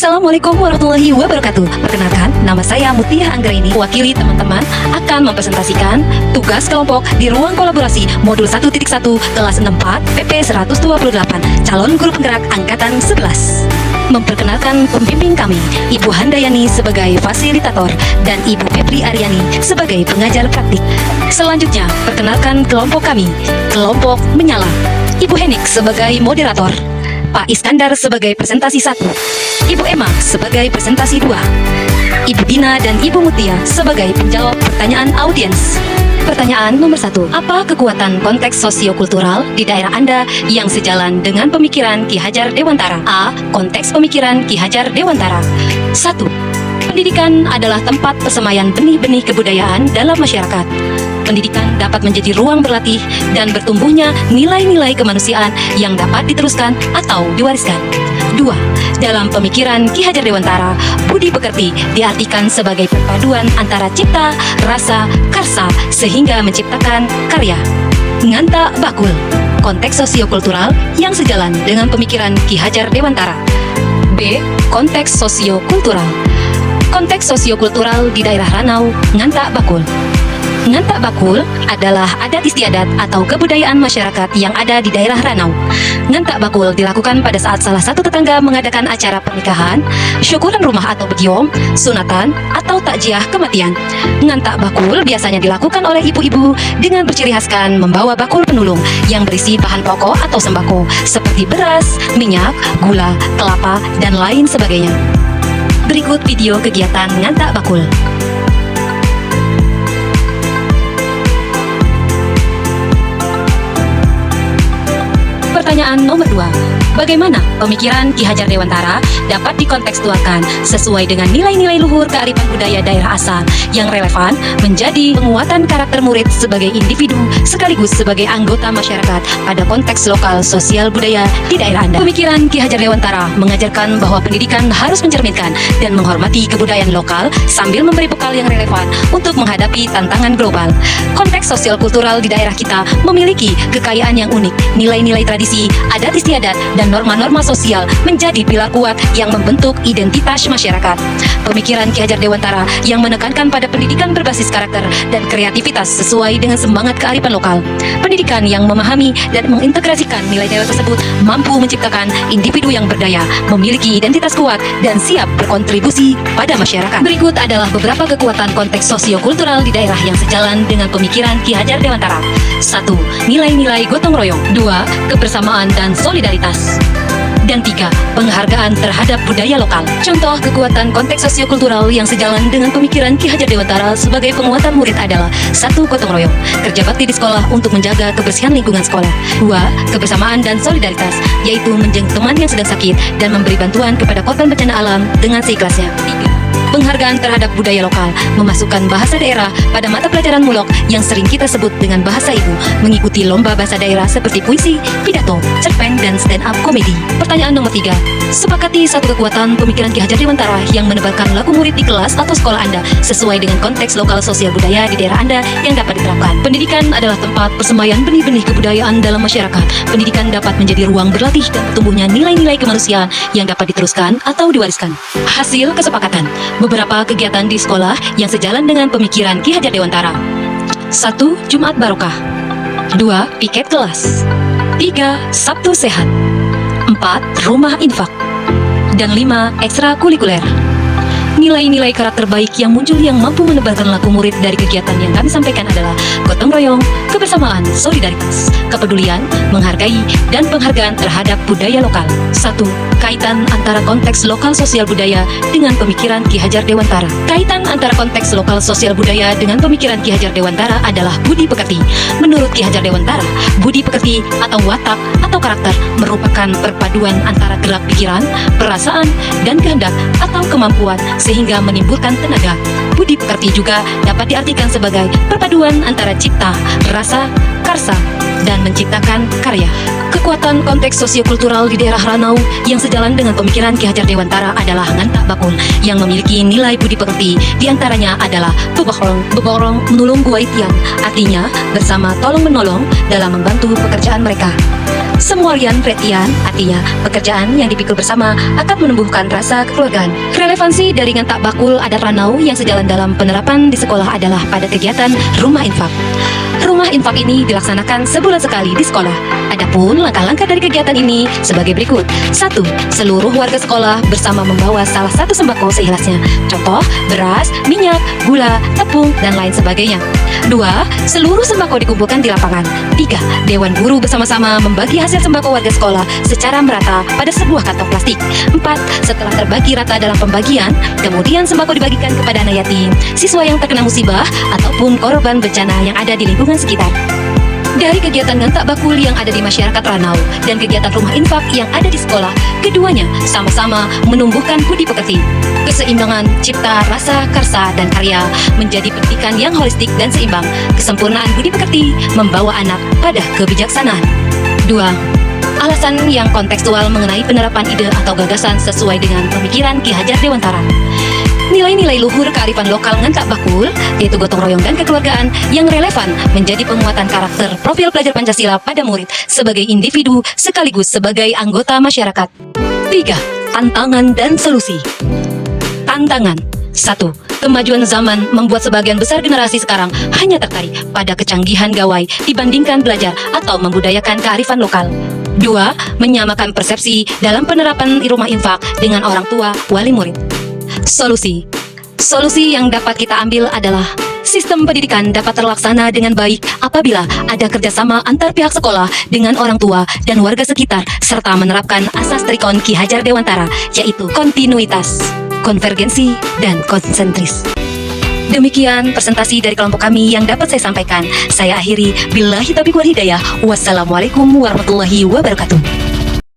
Assalamualaikum warahmatullahi wabarakatuh. Perkenalkan, nama saya Mutiah Anggraini. Wakili teman-teman akan mempresentasikan tugas kelompok di ruang kolaborasi modul 1.1 kelas 64 PP 128 calon guru penggerak angkatan 11. Memperkenalkan pembimbing kami, Ibu Handayani sebagai fasilitator dan Ibu Febri Aryani sebagai pengajar praktik. Selanjutnya, perkenalkan kelompok kami, kelompok menyala. Ibu Henik sebagai moderator, Pak Iskandar sebagai presentasi 1, Ibu Emma sebagai presentasi 2, Ibu Dina dan Ibu Mutia sebagai penjawab pertanyaan audiens. Pertanyaan nomor 1. Apa kekuatan konteks sosiokultural di daerah Anda yang sejalan dengan pemikiran Ki Hajar Dewantara? A. Konteks pemikiran Ki Hajar Dewantara. 1. Pendidikan adalah tempat persemaian benih-benih kebudayaan dalam masyarakat. Pendidikan dapat menjadi ruang berlatih dan bertumbuhnya nilai-nilai kemanusiaan yang dapat diteruskan atau diwariskan. 2. Dalam pemikiran Ki Hajar Dewantara, budi pekerti diartikan sebagai perpaduan antara cipta, rasa, karsa sehingga menciptakan karya. Nganta bakul, konteks sosiokultural yang sejalan dengan pemikiran Ki Hajar Dewantara. B. Konteks sosiokultural. Konteks sosiokultural di daerah Ranau, Nganta bakul. Nganta bakul adalah adat istiadat atau kebudayaan masyarakat yang ada di daerah Ranau. Nganta bakul dilakukan pada saat salah satu tetangga mengadakan acara pernikahan, syukuran rumah atau begiong, sunatan, atau takjiah kematian. Nganta bakul biasanya dilakukan oleh ibu-ibu dengan berciri khaskan membawa bakul penulung yang berisi bahan pokok atau sembako seperti beras, minyak, gula, kelapa, dan lain sebagainya. Berikut video kegiatan Nganta bakul. Pertanyaan nomor 2. Bagaimana pemikiran Ki Hajar Dewantara dapat dikontekstualkan sesuai dengan nilai-nilai luhur kearifan budaya daerah asal yang relevan menjadi penguatan karakter murid sebagai individu sekaligus sebagai anggota masyarakat pada konteks lokal sosial budaya di daerah Anda? Pemikiran Ki Hajar Dewantara mengajarkan bahwa pendidikan harus mencerminkan dan menghormati kebudayaan lokal sambil memberi bekal yang relevan untuk menghadapi tantangan global. Konteks sosial kultural di daerah kita memiliki kekayaan yang unik, nilai-nilai tradisi, adat istiadat, dan norma-norma sosial menjadi pilar kuat yang membentuk identitas masyarakat. Pemikiran Ki Hajar Dewantara yang menekankan pada pendidikan berbasis karakter dan kreativitas sesuai dengan semangat kearifan lokal. Pendidikan yang memahami dan mengintegrasikan nilai-nilai tersebut mampu menciptakan individu yang berdaya, memiliki identitas kuat, dan siap berkontribusi pada masyarakat. Berikut adalah beberapa kekuatan konteks sosiokultural di daerah yang sejalan dengan pemikiran Ki Hajar Dewantara. 1. Nilai-nilai gotong royong. 2. Kebersamaan dan solidaritas. Dan 3. Penghargaan terhadap budaya lokal. Contoh kekuatan konteks sosiokultural yang sejalan dengan pemikiran Ki Hajar Dewantara sebagai penguatan murid adalah 1. Gotong royong, kerja bakti di sekolah untuk menjaga kebersihan lingkungan sekolah. 2. Kebersamaan dan solidaritas, yaitu menjenguk teman yang sedang sakit dan memberi bantuan kepada korban bencana alam dengan seikhlasnya. 3. Penghargaan terhadap budaya lokal, memasukkan bahasa daerah pada mata pelajaran mulok yang sering kita sebut dengan bahasa ibu, mengikuti lomba bahasa daerah seperti puisi, pidato, cerpen, dan stand-up komedi. Pertanyaan nomor 3. Sepakati satu kekuatan pemikiran Ki Hajar Dewantara yang menebarkan laku murid di kelas atau sekolah Anda sesuai dengan konteks lokal sosial budaya di daerah Anda yang dapat diterapkan. Pendidikan adalah tempat persemaian benih-benih kebudayaan dalam masyarakat. Pendidikan dapat menjadi ruang berlatih dan tumbuhnya nilai-nilai kemanusiaan yang dapat diteruskan atau diwariskan. Hasil kesepakatan beberapa kegiatan di sekolah yang sejalan dengan pemikiran Ki Hajar Dewantara. 1. Jumat Barokah. 2. Piket kelas. 3. Sabtu Sehat. 4. Rumah Infak. Dan 5. Ekstrakurikuler. Nilai-nilai karakter baik yang muncul yang mampu menebarkan laku murid dari kegiatan yang kami sampaikan adalah gotong royong, kebersamaan, solidaritas, kepedulian, menghargai, dan penghargaan terhadap budaya lokal. 1. Kaitan antara konteks lokal sosial budaya dengan pemikiran Ki Hajar Dewantara. Kaitan antara konteks lokal sosial budaya dengan pemikiran Ki Hajar Dewantara adalah budi pekerti. Menurut Ki Hajar Dewantara, budi pekerti atau watak atau karakter merupakan perpaduan antara gerak pikiran, perasaan, dan kehendak atau kemampuan sehingga menimbulkan tenaga. Budi pekerti juga dapat diartikan sebagai perpaduan antara cipta, rasa, karsa, dan menciptakan karya. Kekuatan konteks sosiokultural di daerah Ranau yang sejalan dengan pemikiran Ki Hajar Dewantara adalah Nganta bakul yang memiliki nilai budi pekerti. Di antaranya adalah beborong menulung guaitian, artinya bersama tolong menolong dalam membantu pekerjaan mereka. Semualian Retian, artinya pekerjaan yang dipikul bersama akan menumbuhkan rasa kekeluargaan. Relevansi dari ngantak bakul adat Ranau yang sejalan dalam penerapan di sekolah adalah pada kegiatan Rumah Infak. Rumah Infak ini dilaksanakan sebulan sekali di sekolah. Adapun langkah-langkah dari kegiatan ini sebagai berikut. 1. Seluruh warga sekolah bersama membawa salah satu sembako seikhlasnya. Contoh, beras, minyak, gula, tepung, dan lain sebagainya. 2. Seluruh sembako dikumpulkan di lapangan. 3. Dewan guru bersama-sama membagi hasil sembako warga sekolah secara merata pada sebuah kantong plastik. 4. Setelah terbagi rata dalam pembagian, kemudian sembako dibagikan kepada anak yatim, siswa yang terkena musibah, ataupun korban bencana yang ada di lingkungan sekitar. Dari kegiatan ngantak bakul yang ada di masyarakat Ranau dan kegiatan rumah infak yang ada di sekolah, keduanya sama-sama menumbuhkan budi pekerti. Keseimbangan cipta, rasa, karsa, dan karya menjadi pendidikan yang holistik dan seimbang. Kesempurnaan budi pekerti membawa anak pada kebijaksanaan. 2. Alasan yang kontekstual mengenai penerapan ide atau gagasan sesuai dengan pemikiran Ki Hajar Dewantara. Nilai-nilai luhur kearifan lokal ngantak bakul, yaitu gotong royong dan kekeluargaan yang relevan menjadi penguatan karakter profil pelajar Pancasila pada murid sebagai individu sekaligus sebagai anggota masyarakat. 3. Tantangan dan solusi. Tantangan. 1. Kemajuan zaman membuat sebagian besar generasi sekarang hanya tertarik pada kecanggihan gawai dibandingkan belajar atau membudayakan kearifan lokal. 2. Menyamakan persepsi dalam penerapan rumah infak dengan orang tua wali murid. Solusi. Solusi yang dapat kita ambil adalah sistem pendidikan dapat terlaksana dengan baik apabila ada kerjasama antar pihak sekolah dengan orang tua dan warga sekitar serta menerapkan asas trikon Ki Hajar Dewantara, yaitu kontinuitas, konvergensi, dan konsentris. Demikian presentasi dari kelompok kami yang dapat saya sampaikan. Saya akhiri, billahi taufiq wal hidayah. Wassalamualaikum warahmatullahi wabarakatuh.